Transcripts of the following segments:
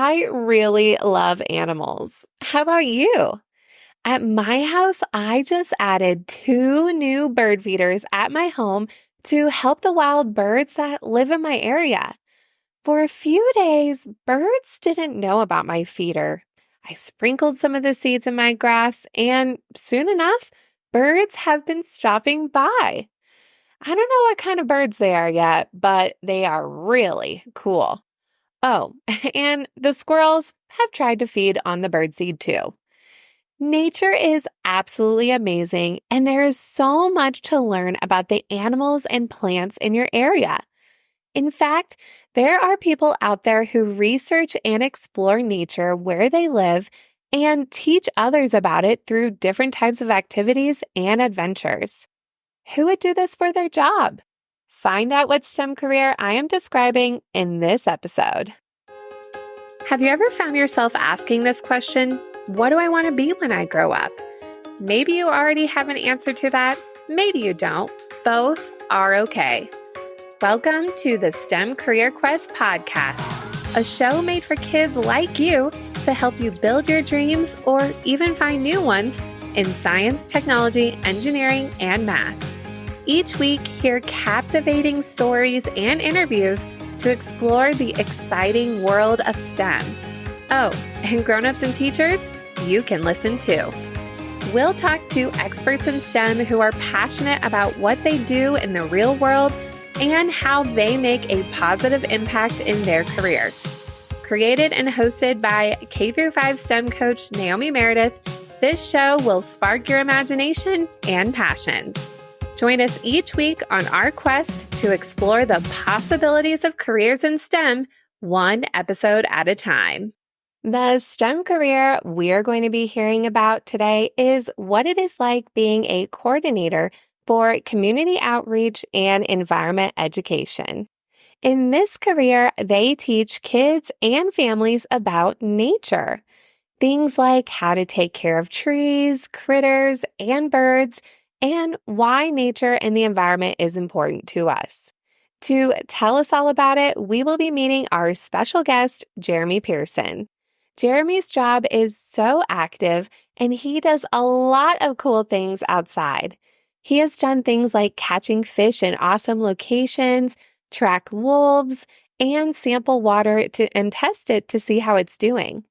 I really love animals. How about you? At my house, I just added two new bird feeders at my home to help the wild birds that live in my area. For a few days, birds didn't know about my feeder. I sprinkled some of the seeds in my grass, and soon enough, birds have been stopping by. I don't know what kind of birds they are yet, but they are really cool. Oh, and the squirrels have tried to feed on the birdseed too. Nature is absolutely amazing, and there is so much to learn about the animals and plants in your area. In fact, there are people out there who research and explore nature where they live and teach others about it through different types of activities and adventures. Who would do this for their job? Find out what STEM career I am describing in this episode. Have you ever found yourself asking this question? What do I want to be when I grow up? Maybe you already have an answer to that. Maybe you don't. Both are okay. Welcome to the STEM Career Quest podcast, a show made for kids like you to help you build your dreams or even find new ones in science, technology, engineering, and math. Each week, hear captivating stories and interviews to explore the exciting world of STEM. Oh, and grown-ups and teachers, you can listen too. We'll talk to experts in STEM who are passionate about what they do in the real world and how they make a positive impact in their careers. Created and hosted by K-5 STEM coach Naomi Meredith, this show will spark your imagination and passions. Join us each week on our quest to explore the possibilities of careers in STEM, one episode at a time. The STEM career we're going to be hearing about today is what it is like being a coordinator for community outreach and environment education. In this career, they teach kids and families about nature. Things like how to take care of trees, critters, and birds, and why nature and the environment is important to us. To tell us all about it, we will be meeting our special guest, Jeremy Pearson. Jeremy's job is so active, and he does a lot of cool things outside. He has done things like catching fish in awesome locations, track wolves, and sample water and test it to see how it's doing.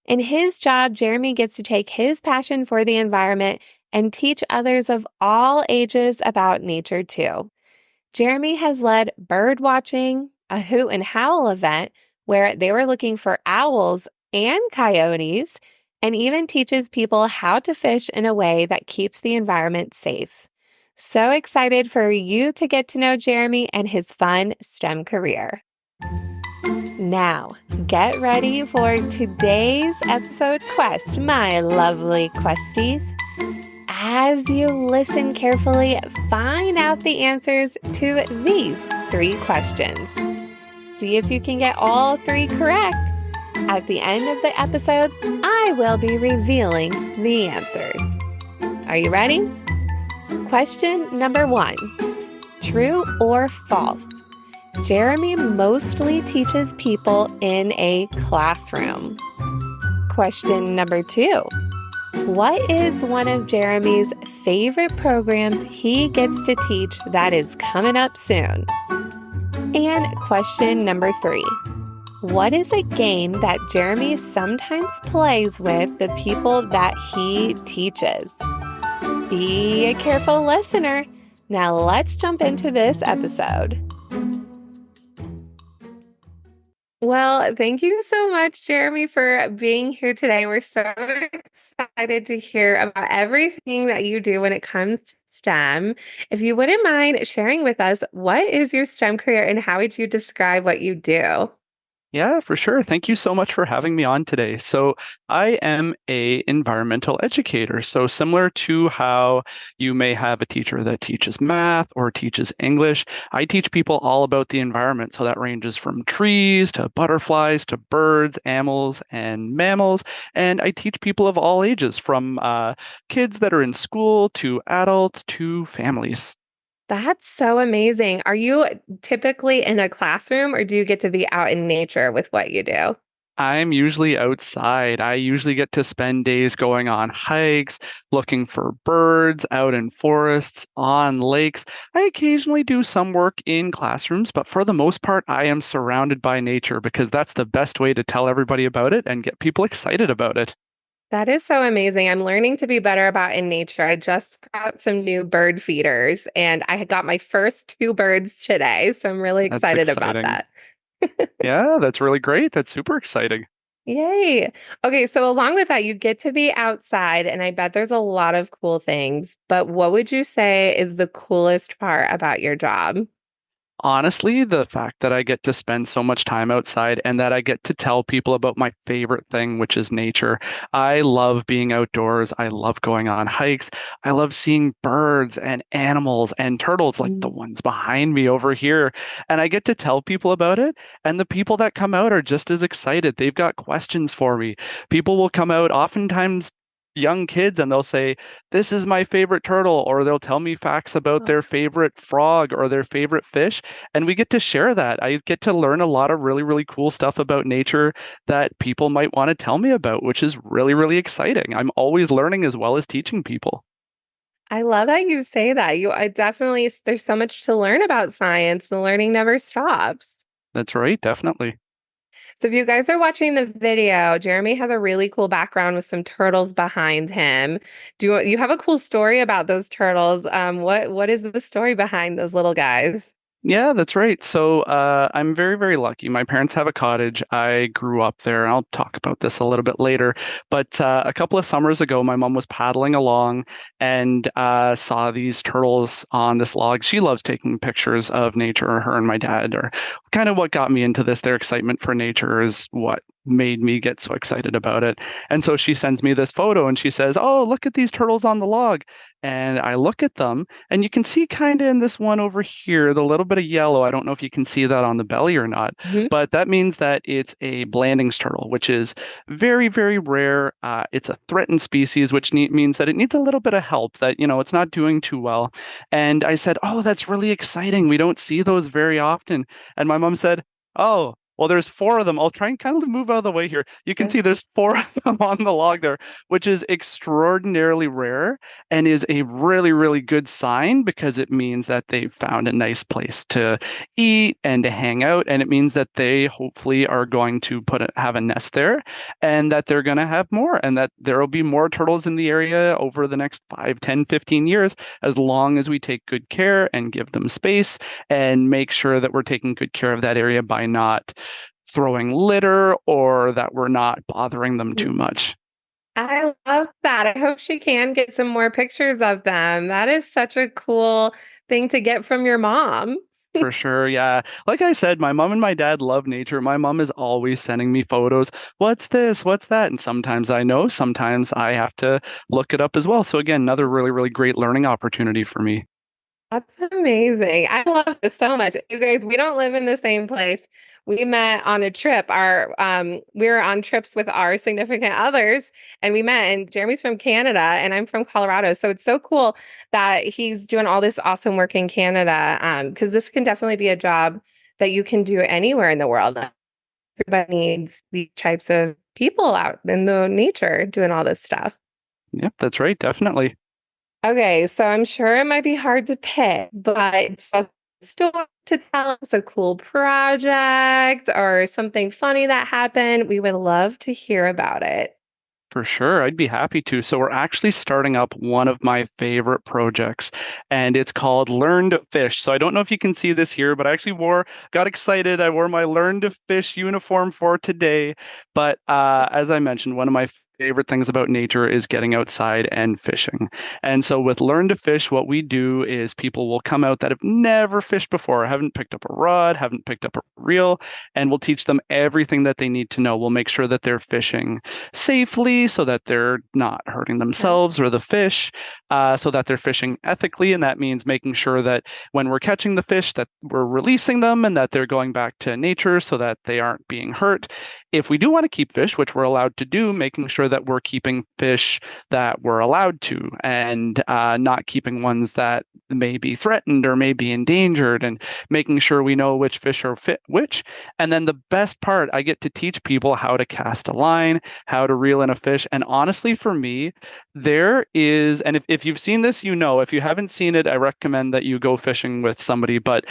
In his job, Jeremy gets to take his passion for the environment and teach others of all ages about nature too. Jeremy has led bird watching, a hoot and howl event where they were looking for owls and coyotes, and even teaches people how to fish in a way that keeps the environment safe. So excited for you to get to know Jeremy and his fun STEM career. Now, get ready for today's episode quest, my lovely questies. As you listen carefully, find out the answers to these three questions. See if you can get all three correct. At the end of the episode, I will be revealing the answers. Are you ready? Question number 1. True or false? Jeremy mostly teaches people in a classroom. Question number 2. What is one of Jeremy's favorite programs he gets to teach that is coming up soon? And question number 3. What is a game that Jeremy sometimes plays with the people that he teaches? Be a careful listener. Now let's jump into this episode. Well, thank you so much, Jeremy, for being here today. We're so excited to hear about everything that you do when it comes to STEM. If you wouldn't mind sharing with us, what is your STEM career and how would you describe what you do? Yeah, for sure. Thank you so much for having me on today. So I am a environmental educator. So similar to how you may have a teacher that teaches math or teaches English, I teach people all about the environment. So that ranges from trees to butterflies to birds, animals, and mammals. And I teach people of all ages, from kids that are in school to adults to families. That's so amazing. Are you typically in a classroom or do you get to be out in nature with what you do? I'm usually outside. I usually get to spend days going on hikes, looking for birds out in forests, on lakes. I occasionally do some work in classrooms, but for the most part, I am surrounded by nature because that's the best way to tell everybody about it and get people excited about it. That is so amazing. I'm learning to be better about in nature. I just got some new bird feeders and I got my first two birds today. So I'm really That's excited about exciting. that. Yeah, that's really great. That's super exciting. Yay. Okay, so along with that, you get to be outside, and I bet there's a lot of cool things. But what would you say is the coolest part about your job? Honestly, the fact that I get to spend so much time outside and that I get to tell people about my favorite thing, which is nature. I love being outdoors. I love going on hikes. I love seeing birds and animals and turtles like the Mm. ones behind me over here. And I get to tell people about it. And the people that come out are just as excited. They've got questions for me. People will come out, oftentimes young kids, and they'll say, "This is my favorite turtle," or they'll tell me facts about Oh, their favorite frog or their favorite fish, and we get to share that. I get to learn a lot of really, really cool stuff about nature that people might want to tell me about, which is really, really exciting. I'm always learning as well as teaching people. I love that you say that. I definitely, there's so much to learn about science. The learning never stops. That's right, definitely. So if you guys are watching the video, Jeremy has a really cool background with some turtles behind him. You have a cool story about those turtles? What is the story behind those little guys? Yeah, that's right. So I'm very, very lucky. My parents have a cottage. I grew up there, and I'll talk about this a little bit later. But a couple of summers ago, my mom was paddling along and saw these turtles on this log. She loves taking pictures of nature. Her and my dad are kind of what got me into this. Their excitement for nature is what made me get so excited about it. And so she sends me this photo and she says, "Oh, look at these turtles on the log." And I look at them and you can see kind of in this one over here, the little bit of yellow. I don't know if you can see that on the belly or not, Mhm. but that means that it's a Blanding's turtle, which is very, very rare. It's a threatened species, which means that it needs a little bit of help, that, it's not doing too well. And I said, "Oh, that's really exciting. We don't see those very often." And my mom said, "Oh, well, there's four of them. I'll try and kind of move out of the way here. You can Yeah. see there's four of them on the log there, which is extraordinarily rare and is a really, really good sign because it means that they've found a nice place to eat and to hang out. And it means that they hopefully are going to have a nest there and that they're going to have more and that there will be more turtles in the area over the next 5, 10, 15 years, as long as we take good care and give them space and make sure that we're taking good care of that area by not throwing litter or that we're not bothering them too much." I love that. I hope she can get some more pictures of them. That is such a cool thing to get from your mom. For sure, yeah. Like I said, my mom and my dad love nature. My mom is always sending me photos. What's this? What's that? And sometimes I know, sometimes I have to look it up as well. So again, another really, really great learning opportunity for me. That's amazing. I love this so much. You guys, we don't live in the same place. We met on a trip. We were on trips with our significant others and we met, and Jeremy's from Canada and I'm from Colorado. So it's so cool that he's doing all this awesome work in Canada. Because this can definitely be a job that you can do anywhere in the world. Everybody needs these types of people out in the nature doing all this stuff. Yep, that's right, definitely. Okay, so I'm sure it might be hard to pick, but still want to tell us a cool project or something funny that happened. We would love to hear about it. For sure, I'd be happy to. So we're actually starting up one of my favorite projects, and it's called Learn to Fish. So I don't know if you can see this here, but I actually got excited. I wore my Learn to Fish uniform for today. But as I mentioned, one of my favorite things about nature is getting outside and fishing. And so with Learn to Fish, what we do is people will come out that have never fished before, haven't picked up a rod, haven't picked up a reel, and we'll teach them everything that they need to know. We'll make sure that they're fishing safely so that they're not hurting Okay. themselves or the fish, so that they're fishing ethically. And that means making sure that when we're catching the fish, that we're releasing them and that they're going back to nature so that they aren't being hurt. If we do want to keep fish, which we're allowed to do, making sure sure that we're keeping fish that we're allowed to and not keeping ones that may be threatened or may be endangered, and making sure we know which fish are fit which. And then the best part, I get to teach people how to cast a line, how to reel in a fish. And honestly, for me, there is, and if you've seen this, you know, if you haven't seen it, I recommend that you go fishing with somebody. But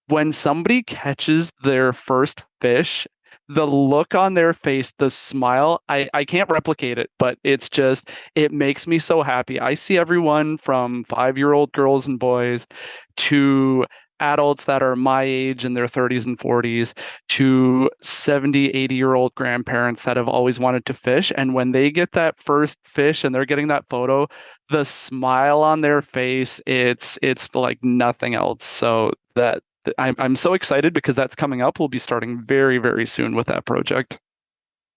when somebody catches their first fish, the look on their face, the smile, I can't replicate it, but it's just, it makes me so happy. I see everyone from 5-year-old girls and boys to adults that are my age in their 30s and 40s to 70, 80-year-old grandparents that have always wanted to fish. And when they get that first fish and they're getting that photo, the smile on their face, it's like nothing else. So that I'm so excited because that's coming up. We'll be starting very, very soon with that project.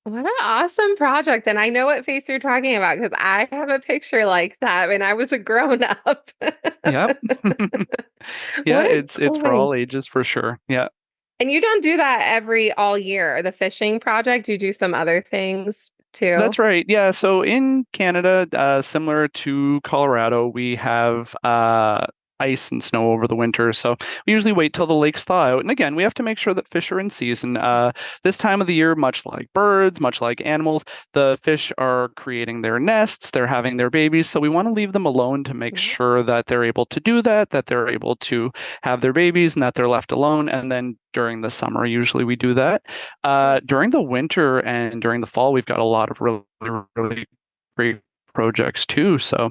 What an awesome project. And I know what face you're talking about because I have a picture like that when I was a grown up. Yep. Yeah, What a it's cool for way. all ages for sure. Yeah. And you don't do that all year, the fishing project. You do some other things too. That's right. Yeah. So in Canada, similar to Colorado, we have ice and snow over the winter. So we usually wait till the lakes thaw out. And again, we have to make sure that fish are in season. This time of the year, much like birds, much like animals, the fish are creating their nests, they're having their babies. So we want to leave them alone to make Mhm. sure that they're able to do that, that they're able to have their babies and that they're left alone. And then during the summer, usually we do that. During the winter and during the fall, we've got a lot of really, really great projects too. So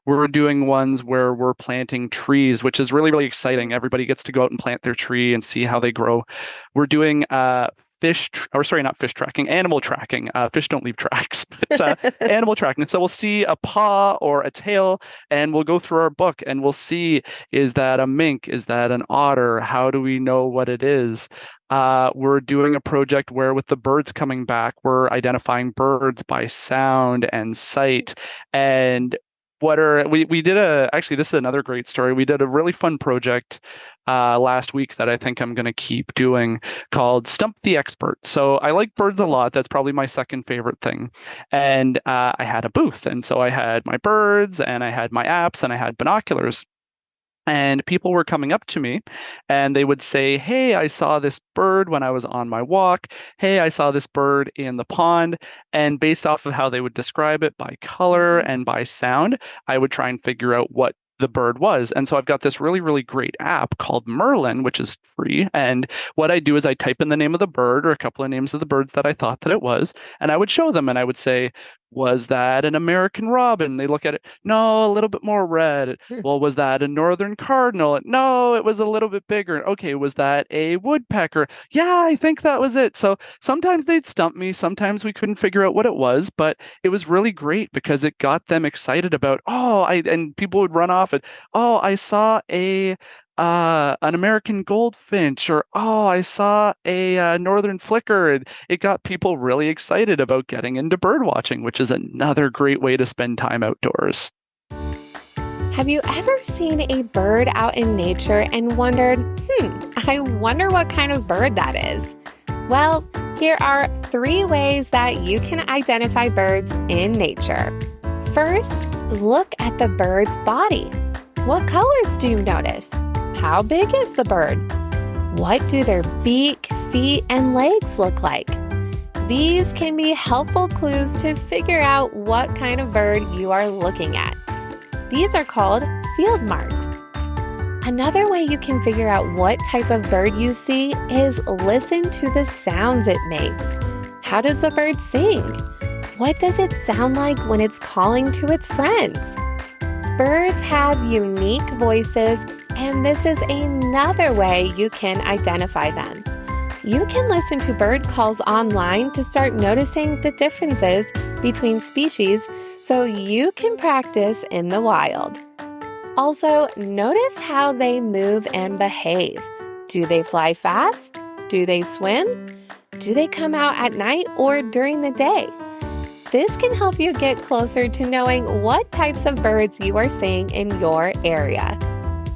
we're doing ones where we're planting trees, which is really, really exciting. Everybody gets to go out and plant their tree and see how they grow. We're doing or sorry, not fish tracking, animal tracking. Fish don't leave tracks, but animal tracking. So we'll see a paw or a tail, and we'll go through our book and we'll see, is that a mink? Is that an otter? How do we know what it is? We're doing a project where, with the birds coming back, we're identifying birds by sound and sight. And we did actually, this is another great story. We did a really fun project last week that I think I'm going to keep doing, called Stump the Expert. So I like birds a lot. That's probably my second favorite thing. And I had a booth. And so I had my birds and I had my apps and I had binoculars. And people were coming up to me and they would say, "Hey, I saw this bird when I was on my walk. Hey, I saw this bird in the pond." And based off of how they would describe it by color Mhm. and by sound, I would try and figure out what the bird was. And so I've got this really, really great app called Merlin, which is free. And what I do is I type in the name of the bird or a couple of names of the birds that I thought that it was, and I would show them and I would say, "Was that an American robin?" They look at it, "No, a little bit more red." "Well, was that a northern cardinal?" "No, it was a little bit bigger." "Okay, was that a woodpecker?" "Yeah, I think that was it." So sometimes they'd stump me, sometimes we couldn't figure out what it was, but it was really great because it got them excited about, and people would run off and, "Oh, I saw an American goldfinch," or, "Oh, I saw a northern flicker." And it got people really excited about getting into bird watching, which is another great way to spend time outdoors. Have you ever seen a bird out in nature and wondered, I wonder what kind of bird that is? Well, here are 3 ways that you can identify birds in nature. First, look at the bird's body. What colors do you notice? How big is the bird? What do their beak, feet, and legs look like? These can be helpful clues to figure out what kind of bird you are looking at. These are called field marks. Another way you can figure out what type of bird you see is listen to the sounds it makes. How does the bird sing? What does it sound like when it's calling to its friends? Birds have unique voices, and this is another way you can identify them. You can listen to bird calls online to start noticing the differences between species so you can practice in the wild. Also, notice how they move and behave. Do they fly fast? Do they swim? Do they come out at night or during the day? This can help you get closer to knowing what types of birds you are seeing in your area.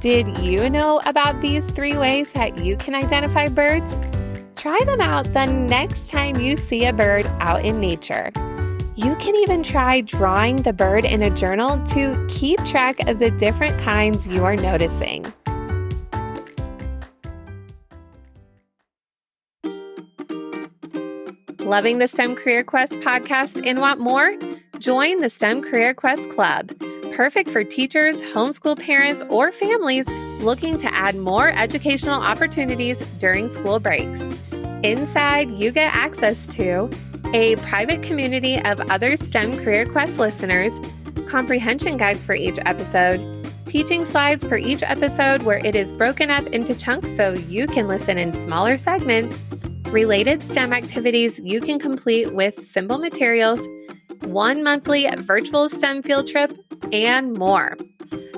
Did you know about these 3 ways that you can identify birds? Try them out the next time you see a bird out in nature. You can even try drawing the bird in a journal to keep track of the different kinds you are noticing. Loving the STEM Career Quest podcast and want more? Join the STEM Career Quest Club, perfect for teachers, homeschool parents, or families looking to add more educational opportunities during school breaks. Inside, you get access to a private community of other STEM Career Quest listeners, comprehension guides for each episode, teaching slides for each episode where it is broken up into chunks so you can listen in smaller segments, related STEM activities you can complete with simple materials, one monthly virtual STEM field trip, and more.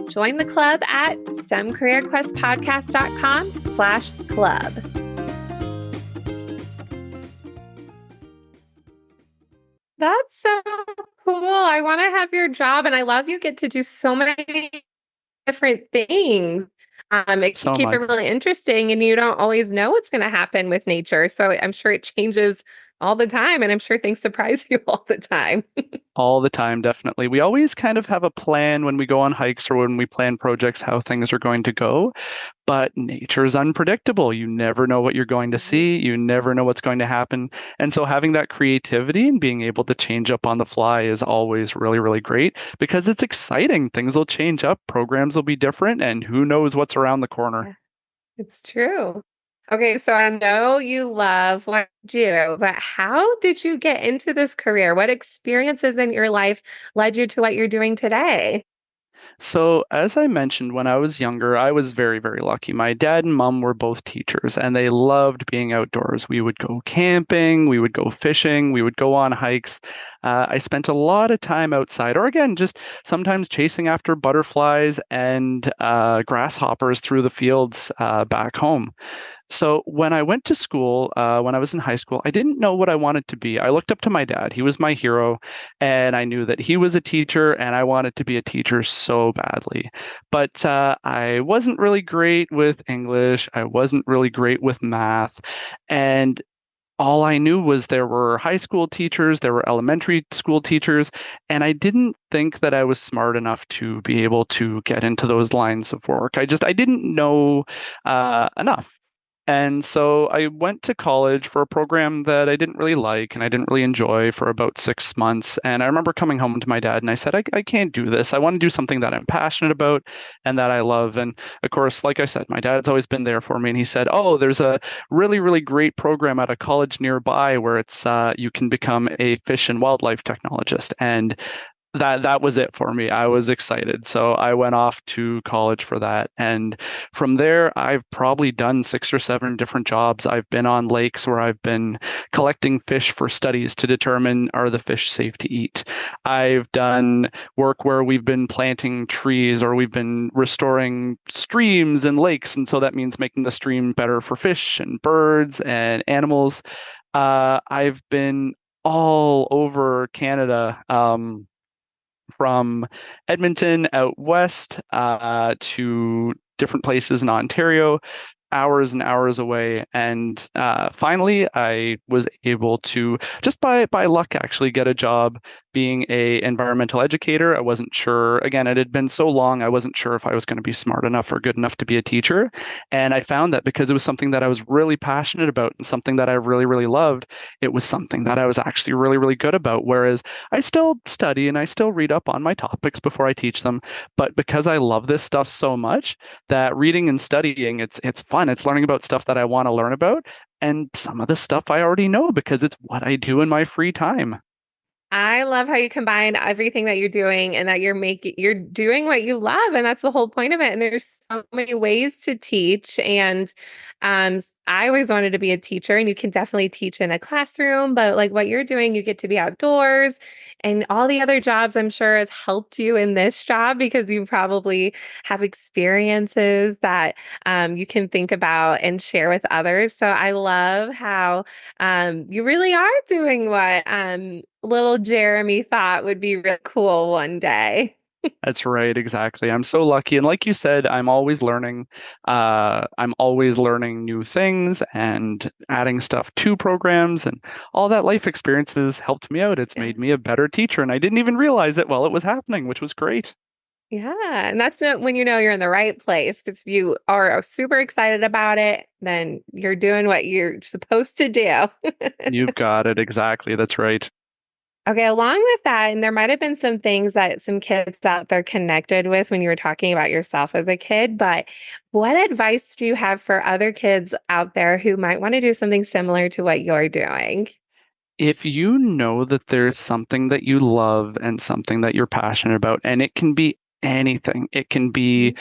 Join the club at stemcareerquestpodcast.com/club. That's so cool. I want to have your job, and I love you get to do so many different things. It can So keep it much. really interesting, and you don't always know what's going to happen with nature. So I'm sure it changes all the time, and I'm sure things surprise you all the time. All the time, definitely. We always kind of have a plan when we go on hikes or when we plan projects how things are going to go, but nature is unpredictable. You never know what you're going to Mhm. see. You never know what's going to happen. And so having that creativity and being able to change up on the fly is always really, really great because it's exciting. Things will change up, programs will be different, and who knows what's around the corner. Yeah, it's true. Okay, so I know you love what you do, but how did you get into this career? What experiences in your life led you to what you're doing today? So, as I mentioned, when I was younger, I was very, very lucky. My dad and mom were both teachers, and they loved being outdoors. We would go camping, we would go fishing, we would go on hikes. I spent a lot of time outside, or again, just sometimes chasing after butterflies and grasshoppers through the fields back home. So when I went to school, when I was in high school, I didn't know what I wanted to be. I looked up to my dad. He was my hero, and I knew that he was a teacher, and I wanted to be a teacher so badly. But I wasn't really great with English. I wasn't really great with math. And all I knew was there were high school teachers, there were elementary school teachers, and I didn't think that I was smart enough to be able to get into those lines of work. I didn't know enough. And so I went to college for a program that I didn't really like and I didn't really enjoy for about 6 months. And I remember coming home to my dad and I said, I can't do this. I want to do something that I'm passionate about and that I love. And of course, like I said, my dad's always been there for me. And he said, oh, there's a really, really great program at a college nearby where it's you can become a fish and wildlife technologist. And that was it for me. I was excited. So I went off to college for that. And from there, I've probably done 6 or 7 different jobs. I've been on lakes where I've been collecting fish for studies to determine are the fish safe to eat. I've done work where we've been planting trees or we've been restoring streams and lakes. And so that means making the stream better for fish and birds and animals. I've been all over Canada. From Edmonton out west to different places in Ontario, hours and hours away. And finally, I was able to just by luck actually get a job being a environmental educator. I wasn't sure. Again, it had been so long, I wasn't sure if I was going to be smart enough or good enough to be a teacher. And I found that because it was something that I was really passionate about and something that I really, really loved, it was something that I was actually really, really good about. Whereas I still study and I still read up on my topics before I teach them. But because I love this stuff so much, that reading and studying, it's fun. It's learning about stuff that I want to learn about. And some of the stuff I already know because it's what I do in my free time. I love how you combine everything that you're doing and that you're doing what you love, and that's the whole point of it. And there's so many ways to teach. And I always wanted to be a teacher, and you can definitely teach in a classroom, but like what you're doing, you get to be outdoors. And all the other jobs, I'm sure, has helped you in this job because you probably have experiences that you can think about and share with others. So I love how you really are doing what little Jeremy thought would be really cool one day. That's right, exactly. I'm so lucky. And like you said, I'm always learning. I'm always learning new things and adding stuff to programs, and all that life experiences helped me out. It's Yeah. made me a better teacher, and I didn't even realize it while it was happening, which was great. Yeah. And that's when you know you're in the right place. Because if you are super excited about it, then you're doing what you're supposed to do. You've got it. Exactly. That's right. Okay, along with that, and there might have been some things that some kids out there connected with when you were talking about yourself as a kid, but what advice do you have for other kids out there who might want to do something similar to what you're doing? If you know that there's something that you love and something that you're passionate about, and it can be anything, it can be Mhm.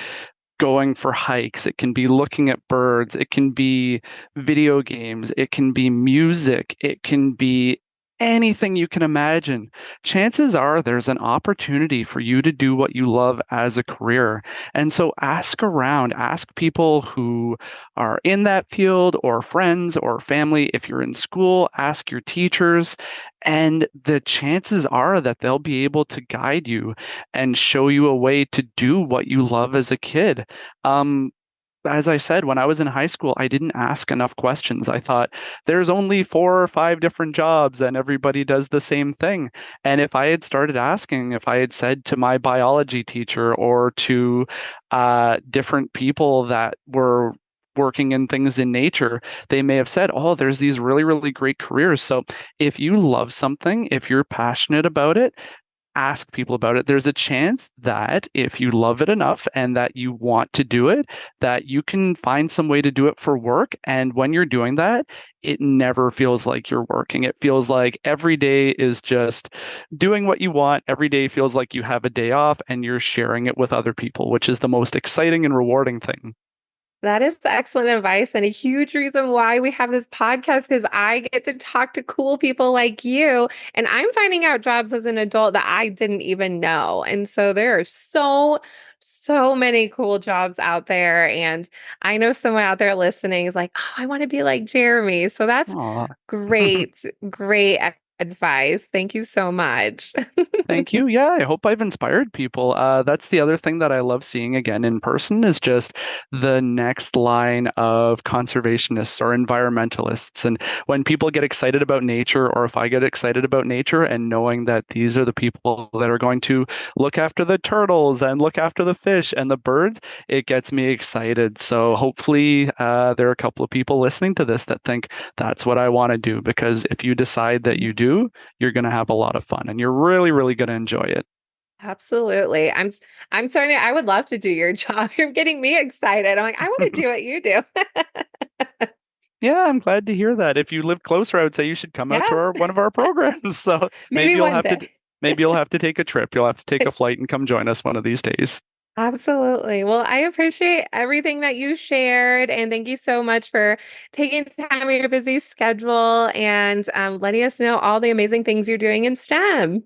going for hikes, it can be looking at birds, it can be video games, it can be music, it can be anything you can imagine. Chances are there's an opportunity for you to do what you love as a career. And so ask around, ask people who are in that field or friends or family. If you're in school, ask your teachers. And the chances are that they'll be able to guide you and show you a way to do what you love as a kid. Um, as I said, when I was in high school, I didn't ask enough questions. I thought there's only 4 or 5 different jobs and everybody does the same thing. And if I had started asking, if I had said to my biology teacher or to different people that were working in things in nature, they may have said, oh, there's these really, really great careers. So if you love something, if you're passionate about it, ask people about it. There's a chance that if you love it enough and that you want to do it, that you can find some way to do it for work. And when you're doing that, it never feels like you're working. It feels like every day is just doing what you want. Every day feels like you have a day off and you're sharing it with other people, which is the most exciting and rewarding thing. That is excellent advice and a huge reason why we have this podcast because I get to talk to cool people like you. And I'm finding out jobs as an adult that I didn't even know. And so there are so many cool jobs out there. And I know someone out there listening is like, oh, I want to be like Jeremy. So that's Aw. great advice. Thank you so much. Thank you. Yeah, I hope I've inspired people. That's the other thing that I love seeing again in person is just the next line of conservationists or environmentalists. And when people get excited about nature, or if I get excited about nature and knowing that these are the people that are going to look after the turtles and look after the fish and the birds, it gets me excited. So hopefully, there are a couple of people listening to this that think that's what I want to do, because if you decide that you do, you're going to have a lot of fun and you're really, really going to enjoy it. Absolutely. I'm starting I would love to do your job. You're getting me excited. I'm like, I want to do what you do. Yeah, I'm glad to hear that. If you live closer, I would say you should come out to Yeah, our one of our programs. So maybe maybe you'll one have to day. maybe you'll have to take a trip. You'll have to take a flight and come join us one of these days. Absolutely. Well, I appreciate everything that you shared, and thank you so much for taking time in your busy schedule and letting us know all the amazing things you're doing in STEM.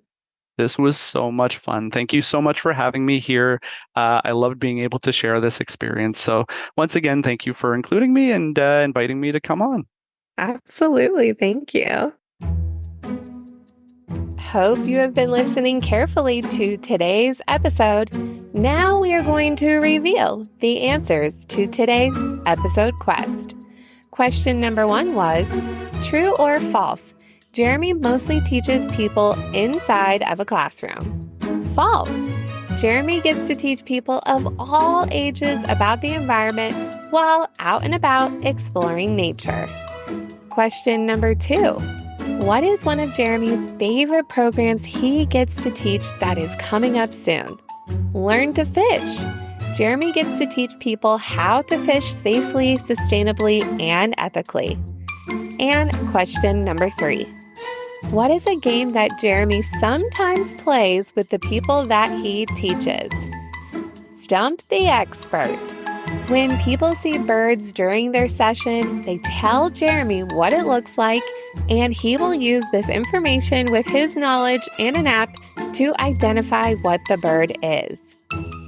This was so much fun. Thank you so much for having me here. I loved being able to share this experience. So once again, thank you for including me and inviting me to come on. Absolutely. Thank you. Hope you have been listening carefully to today's episode. Now we are going to reveal the answers to today's episode quest. Question number 1 was true or false? Jeremy mostly teaches people inside of a classroom. False. Jeremy gets to teach people of all ages about the environment while out and about exploring nature. Question number 2. What is one of Jeremy's favorite programs he gets to teach that is coming up soon? Learn to fish. Jeremy gets to teach people how to fish safely, sustainably, and ethically. And question number 3. What is a game that Jeremy sometimes plays with the people that he teaches? Stump the expert. When people see birds during their session, they tell Jeremy what it looks like, and he will use this information with his knowledge and an app to identify what the bird is.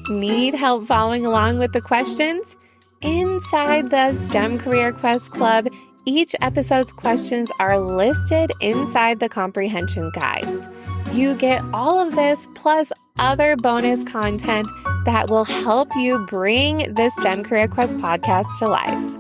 Need help following along with the questions? Inside the STEM Career Quest Club, each episode's questions are listed inside the comprehension guides. You get all of this plus other bonus content that will help you bring this STEM Career Quest podcast to life.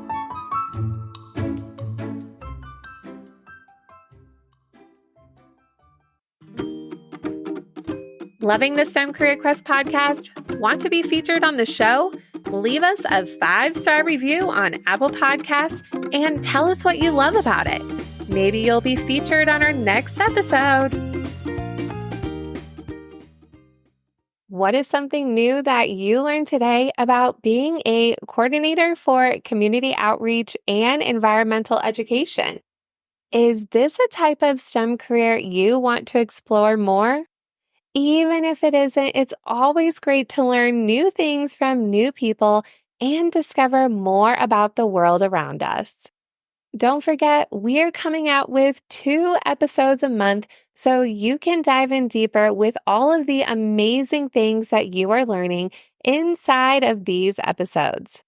Loving the STEM Career Quest podcast? Want to be featured on the show? Leave us a 5-star review on Apple Podcasts and tell us what you love about it. Maybe you'll be featured on our next episode. What is something new that you learned today about being a coordinator for community outreach and environmental education? Is this a type of STEM career you want to explore more? Even if it isn't, it's always great to learn new things from new people and discover more about the world around us. Don't forget, we're coming out with 2 episodes a month so you can dive in deeper with all of the amazing things that you are learning inside of these episodes.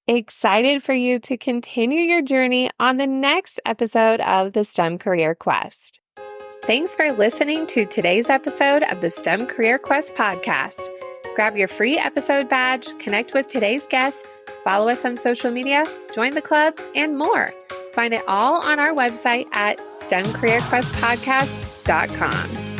Excited for you to continue your journey on the next episode of the STEM Career Quest. Thanks for listening to today's episode of the STEM Career Quest podcast. Grab your free episode badge, connect with today's guest, follow us on social media, join the club, and more. Find it all on our website at stemcareerquestpodcast.com.